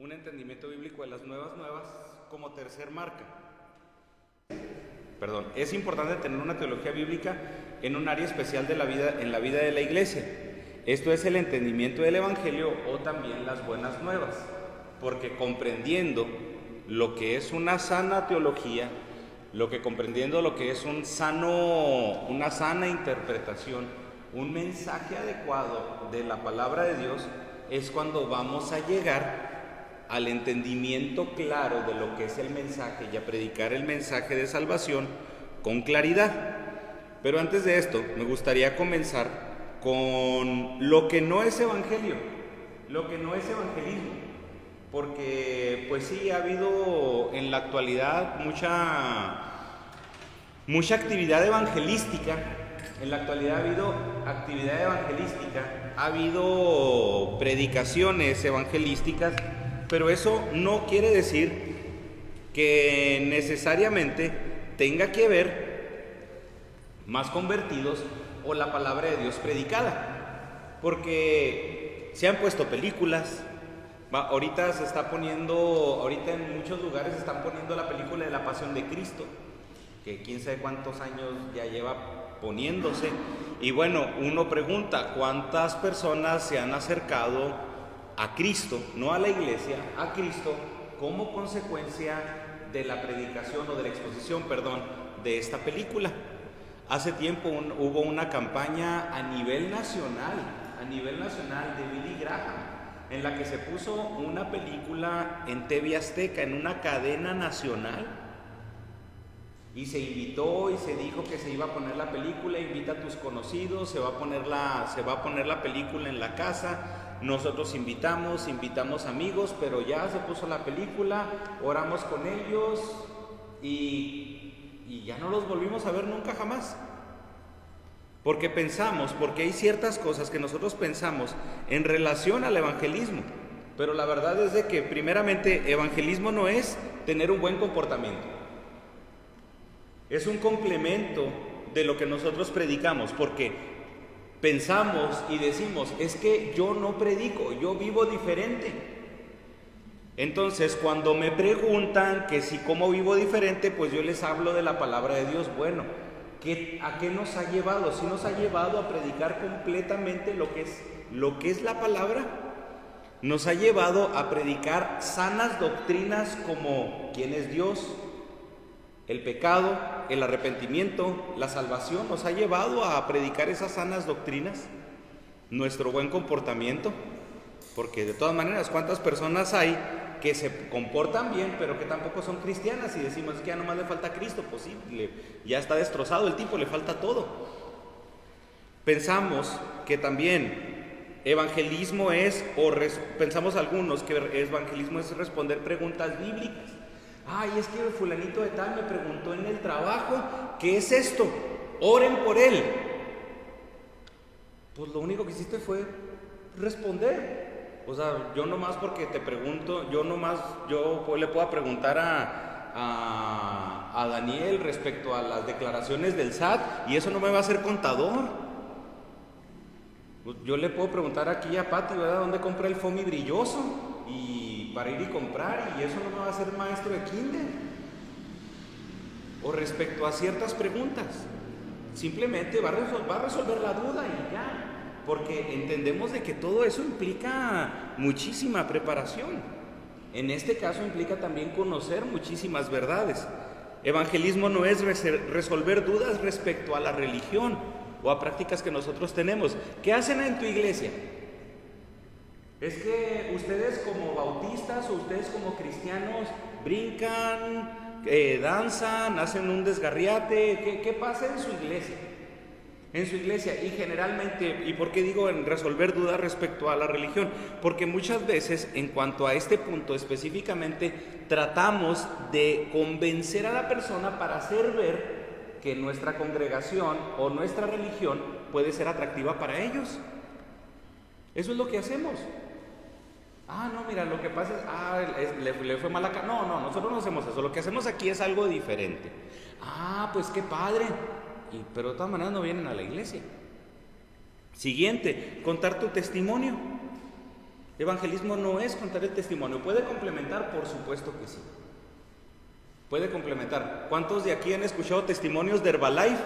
un entendimiento bíblico de las nuevas como tercer marca. Es importante tener una teología bíblica en un área especial de la vida, en la vida de la iglesia. Esto es el entendimiento del Evangelio o también las buenas nuevas, porque comprendiendo lo que es una sana teología, comprendiendo lo que es una sana interpretación, un mensaje adecuado de la palabra de Dios, es cuando vamos a llegar al entendimiento claro de lo que es el mensaje y a predicar el mensaje de salvación con claridad. Pero antes de esto, me gustaría comenzar con lo que no es evangelio, lo que no es evangelismo, porque pues sí, ha habido en la actualidad mucha actividad evangelística. En la actualidad ha habido actividad evangelística, ha habido predicaciones evangelísticas, pero eso no quiere decir que necesariamente tenga que haber más convertidos o la palabra de Dios predicada, porque se han puesto películas. Ahorita en muchos lugares se están poniendo la película de la Pasión de Cristo, que quién sabe cuántos años ya lleva poniéndose. Y bueno, uno pregunta, ¿cuántas personas se han acercado a Cristo, no a la iglesia, a Cristo, como consecuencia de la predicación o de la exposición, de esta película? Hace tiempo hubo una campaña a nivel nacional de Billy Graham, en la que se puso una película en TV Azteca, en una cadena nacional, y se invitó y se dijo que se iba a poner la película. Invita a tus conocidos, se va a poner la película en la casa. Nosotros invitamos amigos, pero ya se puso la película, oramos con ellos y ya no los volvimos a ver nunca jamás. Porque hay ciertas cosas que nosotros pensamos en relación al evangelismo, pero la verdad es de que primeramente evangelismo no es tener un buen comportamiento. Es un complemento de lo que nosotros predicamos, porque pensamos y decimos, es que yo no predico, yo vivo diferente. Entonces, cuando me preguntan que si cómo vivo diferente, pues yo les hablo de la palabra de Dios. Bueno, ¿a qué nos ha llevado? ¿Sí nos ha llevado a predicar completamente lo que es la palabra? Nos ha llevado a predicar sanas doctrinas como quién es Dios, el pecado, el arrepentimiento, la salvación. Nos ha llevado a predicar esas sanas doctrinas, nuestro buen comportamiento, porque de todas maneras, ¿cuántas personas hay que se comportan bien, pero que tampoco son cristianas? Y decimos, es que ya nomás le falta Cristo. Pues sí, ya está destrozado el tipo, le falta todo. Pensamos que también evangelismo pensamos algunos que evangelismo es responder preguntas bíblicas. Ay, es que fulanito de tal me preguntó en el trabajo, ¿qué es esto? Oren por él. Pues lo único que hiciste fue responder. O sea, yo nomás porque te pregunto, yo le puedo preguntar a Daniel respecto a las declaraciones del SAT, y eso no me va a hacer contador. Yo le puedo preguntar aquí a Pati, ¿verdad?, ¿dónde compré el foamy brilloso? Y para ir y comprar, y eso no me va a hacer maestro de kinder. O respecto a ciertas preguntas, simplemente va a resolver la duda y ya, porque entendemos de que todo eso implica muchísima preparación. En este caso implica también conocer muchísimas verdades. Evangelismo no es resolver dudas respecto a la religión o a prácticas que nosotros tenemos. ¿Qué hacen en tu iglesia? Es que ustedes como bautistas o ustedes como cristianos brincan, danzan, hacen un desgarriate. ¿Qué pasa en su iglesia? En su iglesia, y generalmente, ¿y por qué digo en resolver dudas respecto a la religión? Porque muchas veces, en cuanto a este punto específicamente, tratamos de convencer a la persona para hacer ver que nuestra congregación o nuestra religión puede ser atractiva para ellos. Eso es lo que hacemos. Ah, no, mira, lo que pasa es, le fue mal acá. No, nosotros no hacemos eso. Lo que hacemos aquí es algo diferente. Ah, pues qué padre. Pero de todas maneras no vienen a la iglesia. Siguiente, contar tu testimonio. Evangelismo no es contar el testimonio. ¿Puede complementar? Por supuesto que sí. Puede complementar. ¿Cuántos de aquí han escuchado testimonios de Herbalife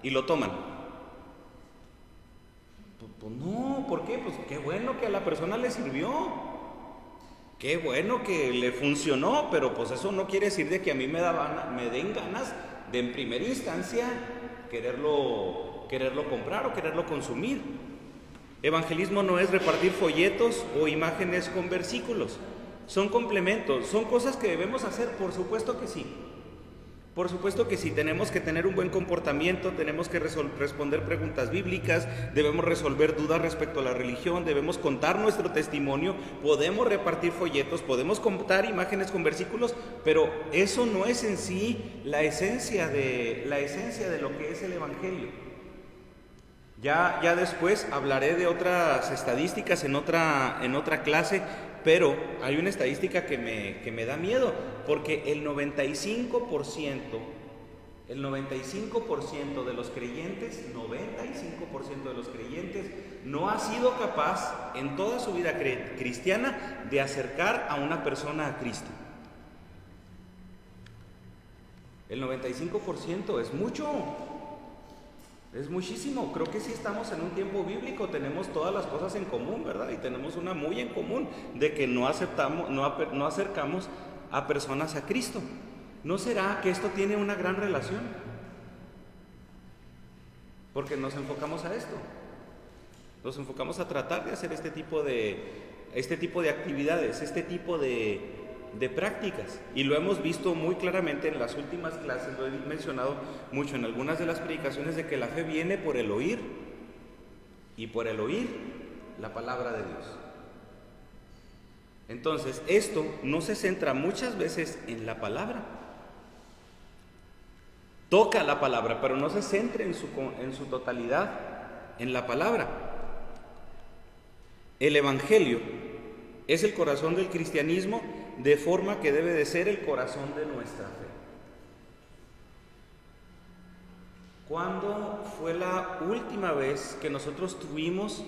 y lo toman? Pues no, ¿por qué? Pues qué bueno que a la persona le sirvió. Qué bueno que le funcionó, pero pues eso no quiere decir de que a mí me den ganas de en primera instancia quererlo comprar o quererlo consumir. Evangelismo no es repartir folletos o imágenes con versículos. Son complementos, son cosas que debemos hacer, por supuesto que sí. Por supuesto que sí, tenemos que tener un buen comportamiento, tenemos que responder preguntas bíblicas, debemos resolver dudas respecto a la religión, debemos contar nuestro testimonio, podemos repartir folletos, podemos contar imágenes con versículos, pero eso no es en sí la esencia de lo que es el Evangelio. Ya después hablaré de otras estadísticas en otra clase, pero hay una estadística que me da miedo, porque el 95% de los creyentes, 95% de los creyentes no ha sido capaz en toda su vida cristiana de acercar a una persona a Cristo. El 95% es mucho. Es muchísimo. Creo que sí estamos en un tiempo bíblico, tenemos todas las cosas en común, ¿verdad? Y tenemos una muy en común, de que no acercamos a personas a Cristo. ¿No será que esto tiene una gran relación? Porque nos enfocamos a esto. Nos enfocamos a tratar de hacer este tipo de actividades, este tipo de prácticas, y lo hemos visto muy claramente en las últimas clases, lo he mencionado mucho en algunas de las predicaciones, de que la fe viene por el oír, y por el oír la palabra de Dios. Entonces, esto no se centra muchas veces en la palabra, toca la palabra, pero no se centra en su totalidad en la palabra. El Evangelio es el corazón del cristianismo, de forma que debe de ser el corazón de nuestra fe. ¿Cuándo fue la última vez que nosotros tuvimos,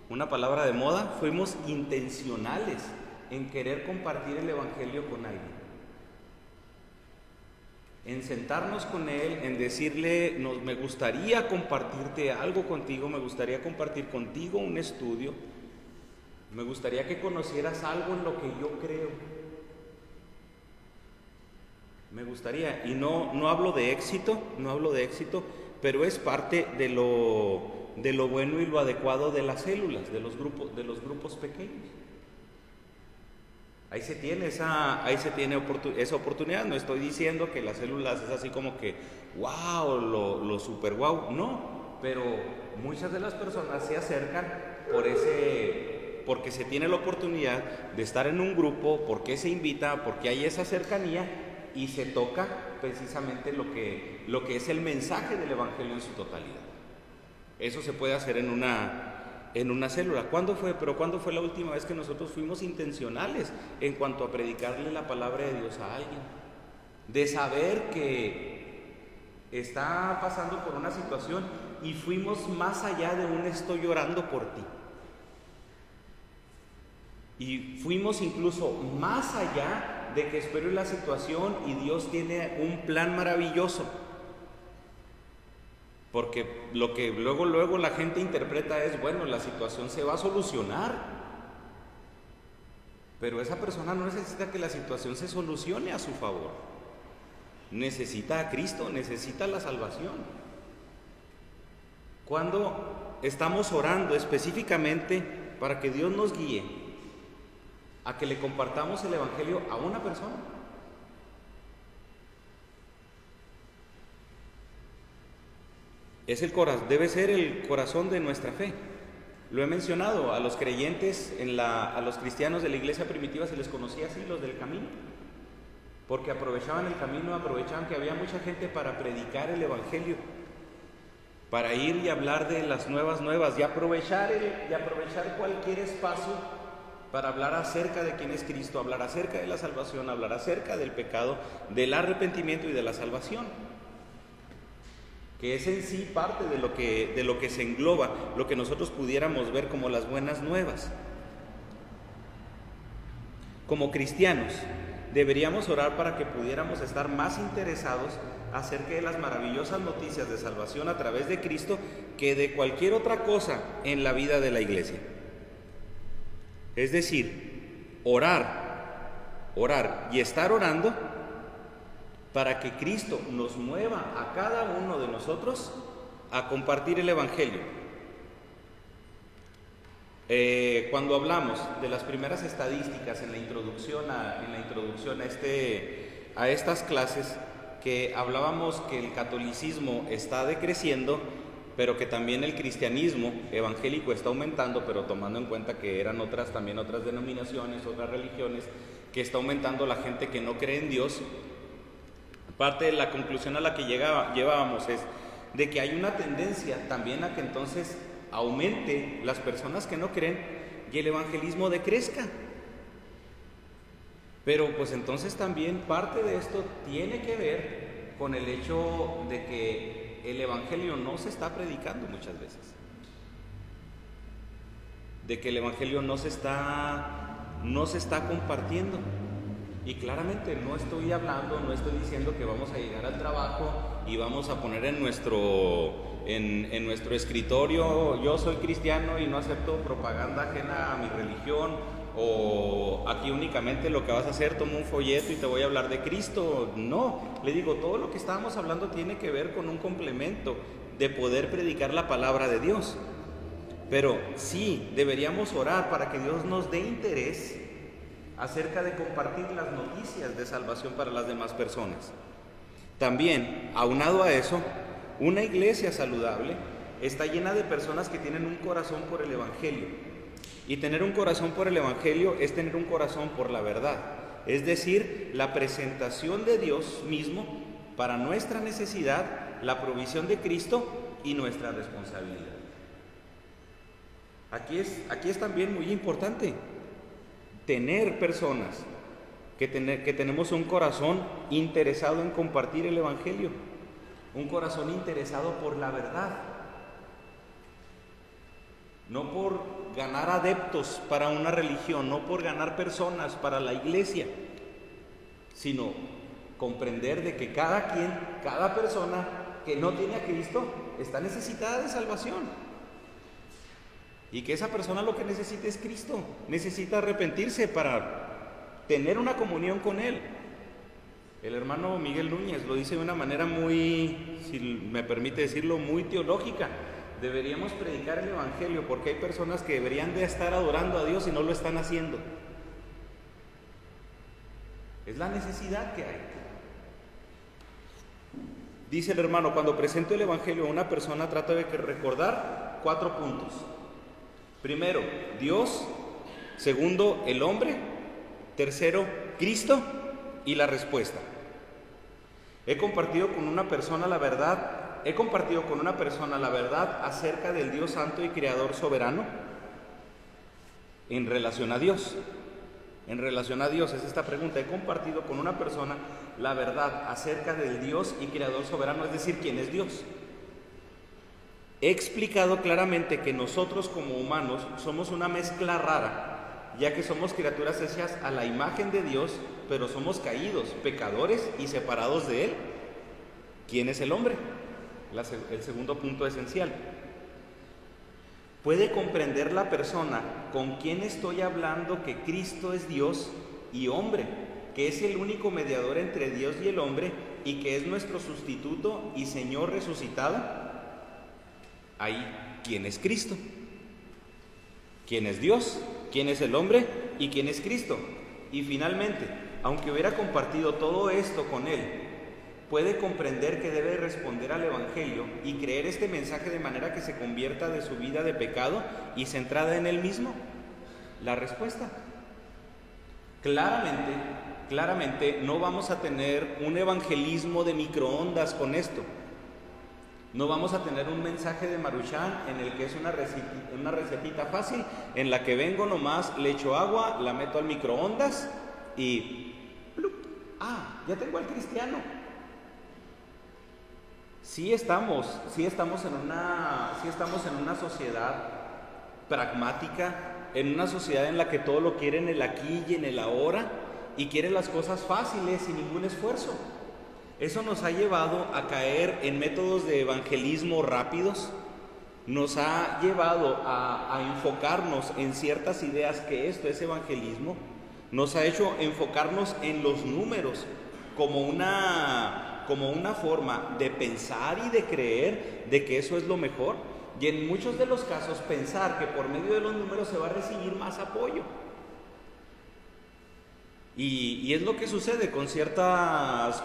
una palabra de moda, fuimos intencionales en querer compartir el Evangelio con alguien? En sentarnos con él, en decirle, me gustaría compartirte algo contigo, me gustaría compartir contigo un estudio, me gustaría que conocieras algo en lo que yo creo. Me gustaría, y no hablo de éxito, pero es parte de lo bueno y lo adecuado de las células, de los grupos pequeños. Ahí se tiene esa oportunidad. No estoy diciendo que las células es así como que wow, lo super wow, no, pero muchas de las personas se acercan porque se tiene la oportunidad de estar en un grupo, porque se invita, porque hay esa cercanía y se toca precisamente lo que es el mensaje del Evangelio en su totalidad. Eso se puede hacer en una célula. ¿Cuándo fue la última vez que nosotros fuimos intencionales en cuanto a predicarle la palabra de Dios a alguien? De saber que está pasando por una situación y fuimos más allá de un estoy llorando por ti. Y fuimos incluso más allá de que espero la situación y Dios tiene un plan maravilloso. Porque lo que luego la gente interpreta es, bueno, la situación se va a solucionar. Pero esa persona no necesita que la situación se solucione a su favor. Necesita a Cristo, necesita la salvación. Cuando estamos orando específicamente para que Dios nos guíe a que le compartamos el Evangelio a una persona. Debe ser el corazón de nuestra fe. Lo he mencionado, a los creyentes, a los cristianos de la iglesia primitiva se les conocía así, los del camino, porque aprovechaban el camino, aprovechaban que había mucha gente para predicar el Evangelio, para ir y hablar de las nuevas y aprovechar cualquier espacio para hablar acerca de quién es Cristo, hablar acerca de la salvación, hablar acerca del pecado, del arrepentimiento y de la salvación, que es en sí parte de lo que se engloba, lo que nosotros pudiéramos ver como las buenas nuevas. como cristianos, deberíamos orar para que pudiéramos estar más interesados acerca de las maravillosas noticias de salvación a través de Cristo que de cualquier otra cosa en la vida de la iglesia. Es decir, orar y estar orando para que Cristo nos mueva a cada uno de nosotros a compartir el Evangelio. Cuando hablamos de las primeras estadísticas en la introducción a estas clases, que hablábamos que el catolicismo está decreciendo, pero que también el cristianismo evangélico está aumentando, pero tomando en cuenta que eran también otras denominaciones, otras religiones, que está aumentando la gente que no cree en Dios. Parte de la conclusión a la que llevábamos es de que hay una tendencia también a que entonces aumente las personas que no creen y el evangelismo decrezca. Pero pues entonces también parte de esto tiene que ver con el hecho de que el evangelio no se está predicando muchas veces, de que el evangelio no se está compartiendo. Y claramente no estoy diciendo que vamos a llegar al trabajo y vamos a poner en nuestro escritorio: yo soy cristiano y no acepto propaganda ajena a mi religión, o aquí únicamente lo que vas a hacer, toma un folleto y te voy a hablar de Cristo. No, le digo, todo lo que estábamos hablando tiene que ver con un complemento de poder predicar la palabra de Dios. Pero sí, deberíamos orar para que Dios nos dé interés acerca de compartir las noticias de salvación para las demás personas. También, aunado a eso, una iglesia saludable está llena de personas que tienen un corazón por el Evangelio. Y tener un corazón por el Evangelio es tener un corazón por la verdad, es decir, la presentación de Dios mismo para nuestra necesidad, la provisión de Cristo y nuestra responsabilidad. Aquí es también muy importante tener personas que tenemos un corazón interesado en compartir el Evangelio, un corazón interesado por la verdad, no por ganar adeptos para una religión, no por ganar personas para la iglesia, sino comprender de que cada persona que no tiene a Cristo está necesitada de salvación. Y que esa persona lo que necesita es Cristo, necesita arrepentirse para tener una comunión con Él. El hermano Miguel Núñez lo dice de una manera muy, si me permite decirlo, muy teológica. Deberíamos predicar el Evangelio porque hay personas que deberían de estar adorando a Dios y no lo están haciendo. Es la necesidad que hay. Dice el hermano: cuando presento el Evangelio a una persona, trato de recordar 4 puntos. Primero, Dios. Segundo, el hombre. Tercero, Cristo. Y la respuesta. He compartido con una persona la verdad acerca del Dios Santo y Creador soberano en relación a Dios. En relación a Dios es esta pregunta: he compartido con una persona la verdad acerca del Dios y Creador soberano, es decir, ¿quién es Dios? He explicado claramente que nosotros como humanos somos una mezcla rara, ya que somos criaturas hechas a la imagen de Dios, pero somos caídos, pecadores y separados de Él. ¿Quién es el hombre? El segundo punto esencial. ¿Puede comprender la persona con quien estoy hablando que Cristo es Dios y hombre, que es el único mediador entre Dios y el hombre y que es nuestro sustituto y Señor resucitado? Ahí, ¿quién es Cristo? ¿Quién es Dios? ¿Quién es el hombre? ¿Y quién es Cristo? Y finalmente, aunque hubiera compartido todo esto con Él, ¿puede comprender que debe responder al Evangelio y creer este mensaje de manera que se convierta de su vida de pecado y centrada en Él mismo? La respuesta: claramente no vamos a tener un evangelismo de microondas con esto. No vamos a tener un mensaje de Maruchan en el que es una recetita fácil, en la que vengo nomás, le echo agua, la meto al microondas y ¡plup! Ya tengo al cristiano. Sí estamos en una sociedad pragmática en una sociedad en la que todo lo quiere en el aquí y en el ahora, y quiere las cosas fáciles sin ningún esfuerzo. Eso nos ha llevado a caer en métodos de evangelismo rápidos, nos ha llevado a enfocarnos en ciertas ideas que esto es evangelismo, nos ha hecho enfocarnos en los números como una forma de pensar y de creer de que eso es lo mejor, y en muchos de los casos pensar que por medio de los números se va a recibir más apoyo. Y es lo que sucede con ciertas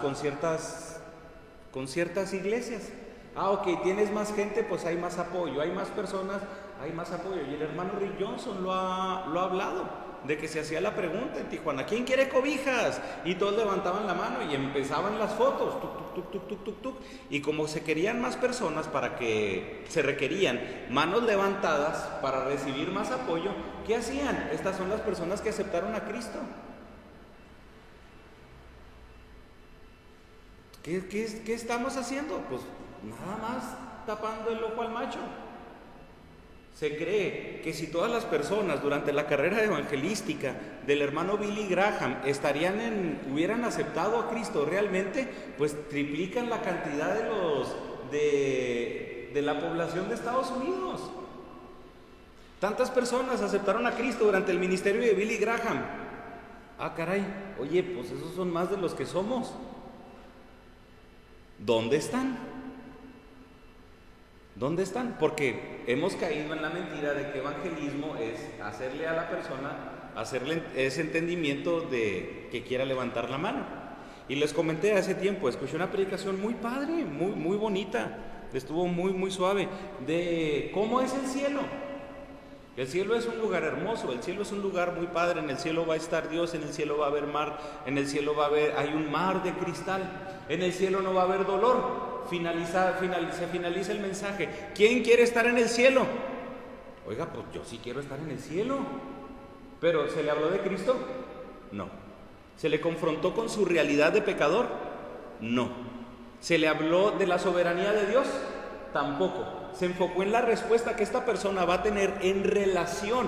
iglesias. Ok, tienes más gente, pues hay más apoyo, hay más personas, hay más apoyo. Y el hermano Rick Johnson lo ha hablado, de que se hacía la pregunta en Tijuana: ¿quién quiere cobijas? Y todos levantaban la mano y empezaban las fotos, tuk. Y como se querían más personas, para que se requerían manos levantadas para recibir más apoyo, ¿qué hacían? Estas son las personas que aceptaron a Cristo. ¿Qué estamos haciendo? Pues nada más tapando el ojo al macho. Se cree que si todas las personas durante la carrera evangelística del hermano Billy Graham hubieran aceptado a Cristo realmente, pues triplican la cantidad de la población de Estados Unidos. Tantas personas aceptaron a Cristo durante el ministerio de Billy Graham. Caray, oye, pues esos son más de los que somos. ¿Dónde están? ¿Dónde están? Porque hemos caído en la mentira de que evangelismo es hacerle a la persona, hacerle ese entendimiento de que quiera levantar la mano. Y les comenté hace tiempo, escuché una predicación muy padre, muy bonita, estuvo muy suave, de cómo es el cielo. El cielo es un lugar hermoso, el cielo es un lugar muy padre, en el cielo va a estar Dios, en el cielo va a haber mar, en el cielo hay un mar de cristal, en el cielo no va a haber dolor. Se finaliza el mensaje. ¿Quién quiere estar en el cielo? Oiga, pues yo sí quiero estar en el cielo. ¿Pero se le habló de Cristo? No. ¿Se le confrontó con su realidad de pecador? No. ¿Se le habló de la soberanía de Dios? Tampoco. ¿Se enfocó en la respuesta que esta persona va a tener en relación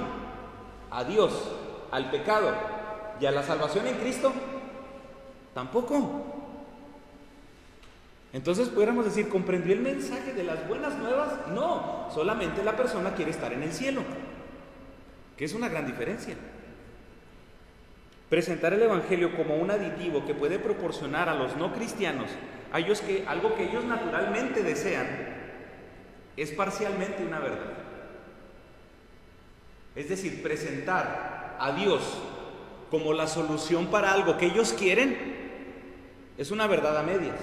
a Dios, al pecado y a la salvación en Cristo? Tampoco. Entonces pudiéramos decir, ¿comprendió el mensaje de las buenas nuevas? No, solamente la persona quiere estar en el cielo, que es una gran diferencia. Presentar el evangelio como un aditivo que puede proporcionar a los no cristianos algo que ellos naturalmente desean, es parcialmente una verdad. Es decir, presentar a Dios como la solución para algo que ellos quieren es una verdad a medias.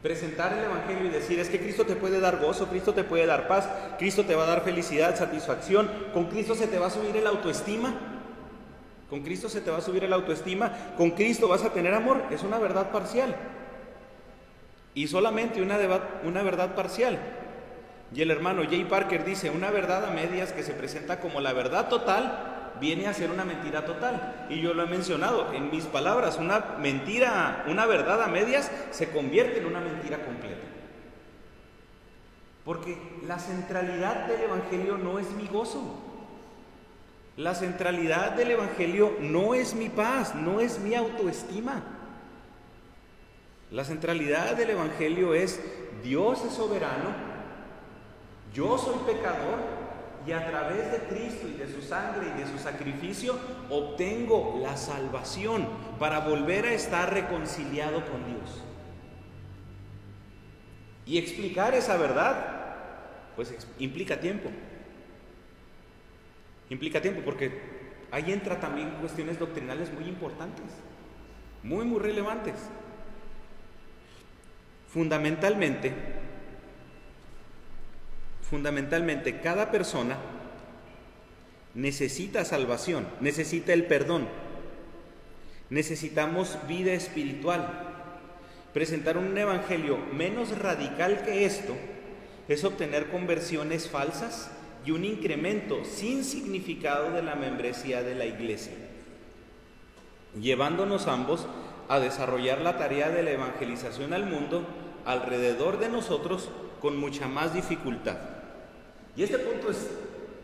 Presentar el evangelio y decir: es que Cristo te puede dar gozo, Cristo te puede dar paz, Cristo te va a dar felicidad, satisfacción, con Cristo se te va a subir el autoestima, con Cristo se te va a subir el autoestima, con Cristo vas a tener amor, es una verdad parcial. Y solamente una verdad parcial. Y el hermano Jay Parker dice: una verdad a medias que se presenta como la verdad total viene a ser una mentira total. Y yo lo he mencionado en mis palabras: una verdad a medias se convierte en una mentira completa. Porque la centralidad del evangelio no es mi gozo. La centralidad del evangelio no es mi paz, no es mi autoestima. La centralidad del evangelio es: Dios es soberano, yo soy pecador, y a través de Cristo y de su sangre y de su sacrificio obtengo la salvación para volver a estar reconciliado con Dios. Y explicar esa verdad, pues implica tiempo. Implica tiempo, porque ahí entra también cuestiones doctrinales muy importantes, muy relevantes. Fundamentalmente, cada persona necesita salvación, necesita el perdón, necesitamos vida espiritual. Presentar un evangelio menos radical que esto es obtener conversiones falsas y un incremento sin significado de la membresía de la iglesia, llevándonos ambos a desarrollar la tarea de la evangelización al mundo alrededor de nosotros con mucha más dificultad. Y este punto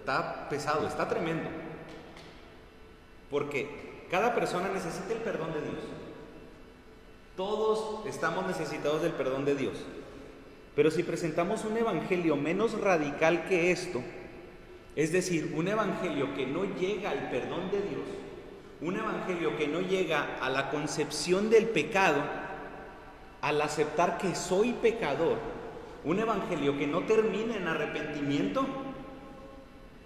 está pesado, está tremendo. Porque cada persona necesita el perdón de Dios. Todos estamos necesitados del perdón de Dios. Pero si presentamos un evangelio menos radical que esto, es decir, un evangelio que no llega al perdón de Dios, un evangelio que no llega a la concepción del pecado, al aceptar que soy pecador, un evangelio que no termina en arrepentimiento,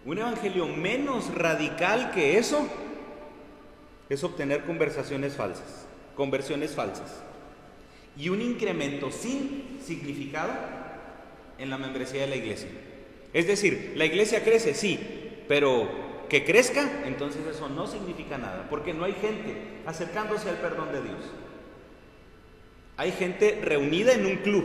un evangelio menos radical que eso, es obtener conversiones falsas y un incremento sin significado en la membresía de la iglesia. Es decir, la iglesia crece, sí, pero que crezca, entonces eso no significa nada, porque no hay gente acercándose al perdón de Dios. Hay gente reunida en un club,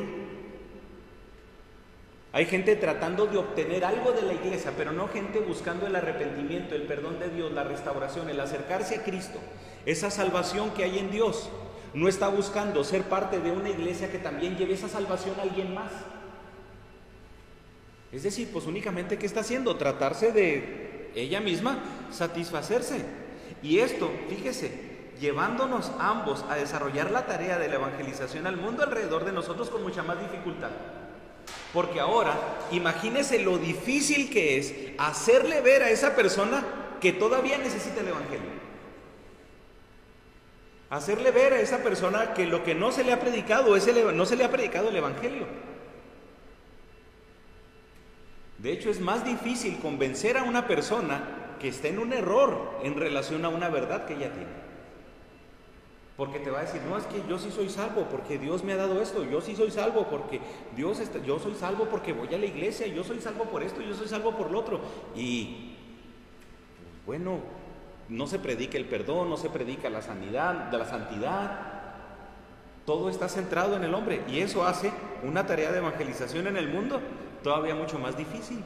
hay gente tratando de obtener algo de la iglesia, pero no gente buscando el arrepentimiento, el perdón de Dios, la restauración, el acercarse a Cristo, esa salvación que hay en Dios. No está buscando ser parte de una iglesia que también lleve esa salvación a alguien más. Es decir, pues únicamente ¿qué está haciendo? Tratarse de ella misma satisfacerse. Y esto, fíjese, llevándonos ambos a desarrollar la tarea de la evangelización al mundo alrededor de nosotros con mucha más dificultad. Porque ahora, imagínese lo difícil que es hacerle ver a esa persona que todavía necesita el evangelio. Hacerle ver a esa persona que lo que no se le ha predicado no se le ha predicado el evangelio. De hecho, es más difícil convencer a una persona que está en un error en relación a una verdad que ella tiene. Porque te va a decir, no, es que yo sí soy salvo porque Dios me ha dado esto, yo sí soy salvo porque yo soy salvo porque voy a la iglesia, yo soy salvo por esto, yo soy salvo por lo otro. Y bueno, no se predica el perdón, no se predica la sanidad, la santidad. Todo está centrado en el hombre y eso hace una tarea de evangelización en el mundo todavía mucho más difícil.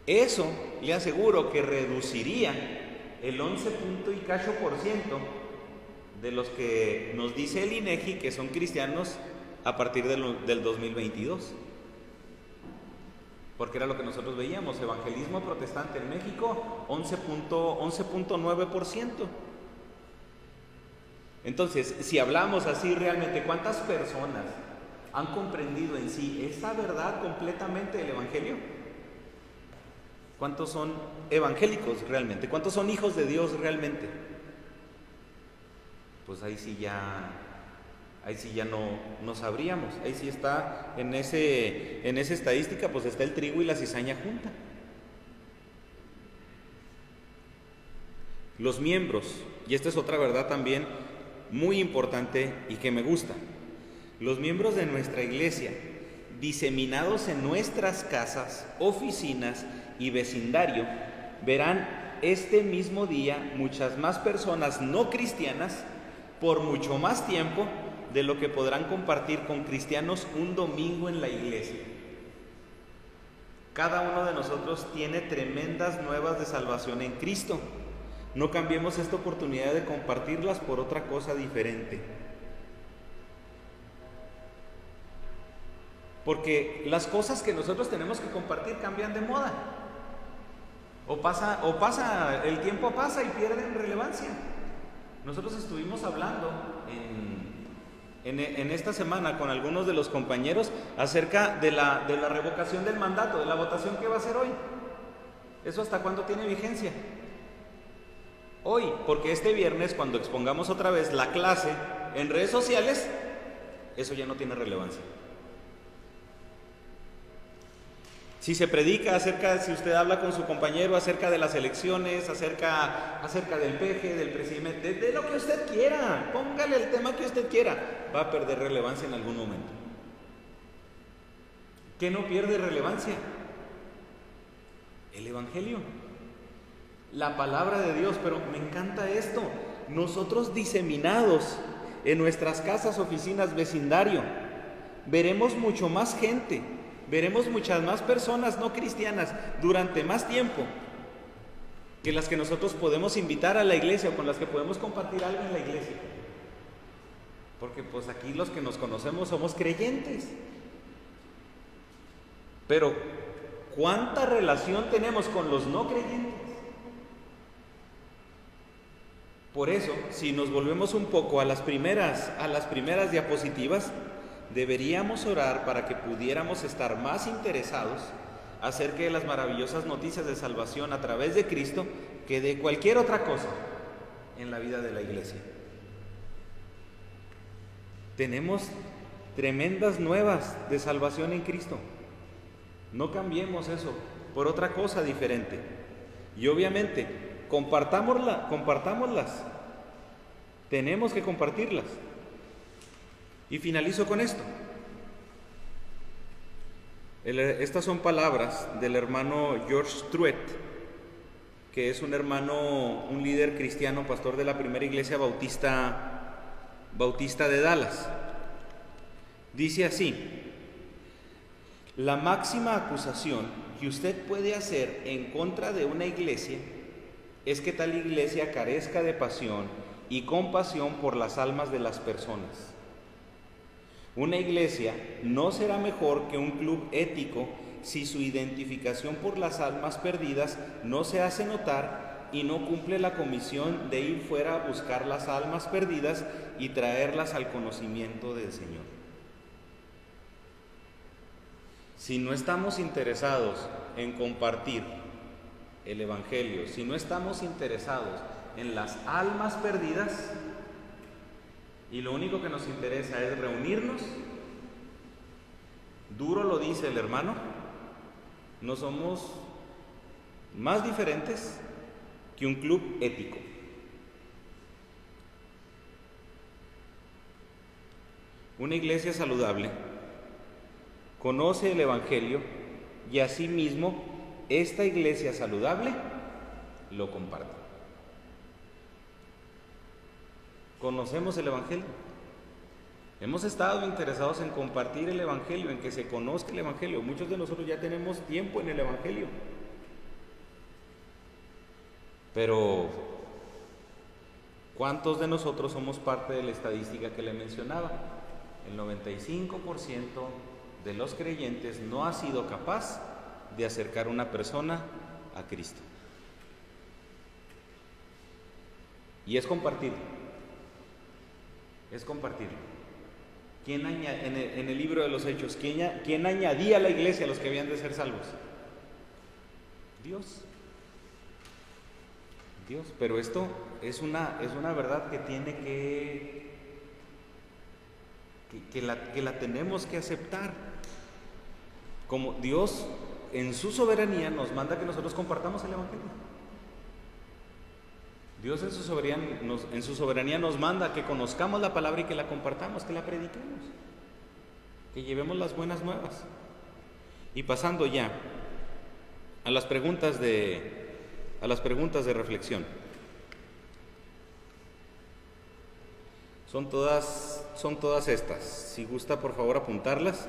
Eso le aseguro que reduciría el 11% de los que nos dice el INEGI que son cristianos a partir del 2022. Porque era lo que nosotros veíamos, evangelismo protestante en México, 11.9%. Entonces, si hablamos así realmente, ¿cuántas personas han comprendido en sí esa verdad completamente del evangelio? ¿Cuántos son evangélicos realmente? ¿Cuántos son hijos de Dios realmente? Pues ahí sí ya no sabríamos. Ahí sí está en esa estadística, pues está el trigo y la cizaña junta. Los miembros, y esta es otra verdad también muy importante y que me gusta, los miembros de nuestra iglesia, diseminados en nuestras casas, oficinas y vecindario, verán este mismo día muchas más personas no cristianas por mucho más tiempo de lo que podrán compartir con cristianos un domingo en la iglesia. Cada uno de nosotros tiene tremendas nuevas de salvación en Cristo. No cambiemos esta oportunidad de compartirlas por otra cosa diferente. Porque las cosas que nosotros tenemos que compartir cambian de moda. El tiempo pasa y pierden relevancia. Nosotros estuvimos hablando en esta semana con algunos de los compañeros acerca de la revocación del mandato, de la votación que va a ser hoy. ¿Eso hasta cuándo tiene vigencia? Hoy, porque este viernes, cuando expongamos otra vez la clase en redes sociales, eso ya no tiene relevancia. Si se predica si usted habla con su compañero acerca de las elecciones, acerca del peje, del presidente, de lo que usted quiera, póngale el tema que usted quiera, va a perder relevancia en algún momento. ¿Qué no pierde relevancia? El evangelio, la palabra de Dios. Pero me encanta esto, nosotros diseminados en nuestras casas, oficinas, vecindario, veremos mucho más gente. Veremos muchas más personas no cristianas durante más tiempo que las que nosotros podemos invitar a la iglesia o con las que podemos compartir algo en la iglesia. Porque pues aquí los que nos conocemos somos creyentes. Pero ¿cuánta relación tenemos con los no creyentes? Por eso, si nos volvemos un poco a las primeras diapositivas, deberíamos orar para que pudiéramos estar más interesados acerca de las maravillosas noticias de salvación a través de Cristo que de cualquier otra cosa en la vida de la iglesia. Tenemos tremendas nuevas de salvación en Cristo. No cambiemos eso por otra cosa diferente. Y obviamente, compartámoslas. Tenemos que compartirlas. Y finalizo con esto. Estas son palabras del hermano George Truett, que es un líder cristiano, pastor de la primera iglesia bautista de Dallas. Dice así: la máxima acusación que usted puede hacer en contra de una iglesia es que tal iglesia carezca de pasión y compasión por las almas de las personas. Una iglesia no será mejor que un club ético si su identificación por las almas perdidas no se hace notar y no cumple la comisión de ir fuera a buscar las almas perdidas y traerlas al conocimiento del Señor. Si no estamos interesados en compartir el Evangelio, si no estamos interesados en las almas perdidas, y lo único que nos interesa es reunirnos, duro lo dice el hermano, no somos más diferentes que un club ético. Una iglesia saludable conoce el Evangelio y asimismo esta iglesia saludable lo comparte. ¿Conocemos el Evangelio? Hemos estado interesados en compartir el Evangelio, en que se conozca el Evangelio. Muchos de nosotros ya tenemos tiempo en el Evangelio. Pero, ¿cuántos de nosotros somos parte de la estadística que le mencionaba? El 95% de los creyentes no ha sido capaz de acercar a una persona a Cristo. Y es compartirlo. Es compartirlo. ¿Quién en el libro de los Hechos, quién añadía a la iglesia a los que habían de ser salvos? Dios. Pero esto es una verdad que tiene que la tenemos que aceptar. Como Dios en su soberanía nos manda que nosotros compartamos el Evangelio. Dios en su soberanía nos manda que conozcamos la palabra y que la compartamos, que la prediquemos, que llevemos las buenas nuevas. Y pasando ya a las preguntas de reflexión. Son todas estas. Si gusta, por favor, apuntarlas.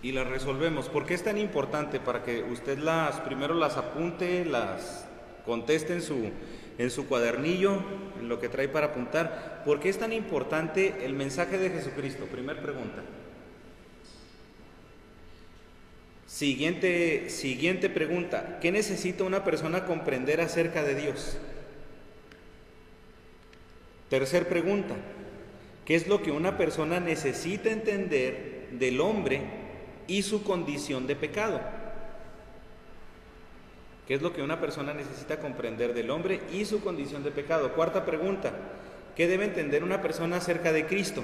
Y las resolvemos. ¿Por qué es tan importante? Para que usted primero las apunte, las conteste en su cuadernillo, en lo que trae para apuntar. ¿Por qué es tan importante el mensaje de Jesucristo? Primer pregunta. Siguiente pregunta. ¿Qué necesita una persona comprender acerca de Dios? Tercer pregunta. ¿Qué es lo que una persona necesita entender del hombre y su condición de pecado? ¿Qué es lo que una persona necesita comprender del hombre y su condición de pecado? Cuarta pregunta. ¿Qué debe entender una persona acerca de Cristo?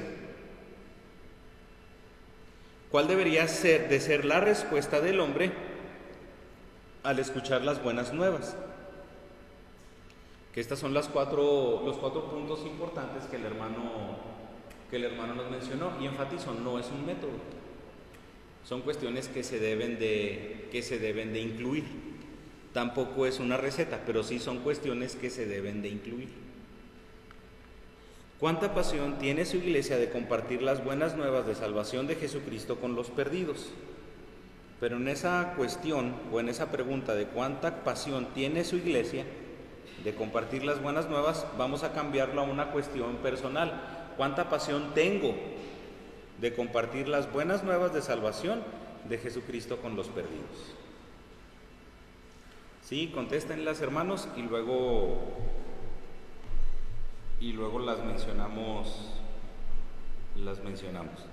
¿Cuál debería ser la respuesta del hombre al escuchar las buenas nuevas? Que estas son los cuatro puntos importantes que el hermano nos mencionó y enfatizó. No es un método, son cuestiones que se deben de incluir. Tampoco es una receta, pero sí son cuestiones que se deben de incluir. ¿Cuánta pasión tiene su iglesia de compartir las buenas nuevas de salvación de Jesucristo con los perdidos? Pero en esa cuestión o en esa pregunta de cuánta pasión tiene su iglesia de compartir las buenas nuevas, vamos a cambiarlo a una cuestión personal. ¿Cuánta pasión tengo de compartir las buenas nuevas de salvación de Jesucristo con los perdidos. Sí, contéstenlas, hermanos, y luego las mencionamos.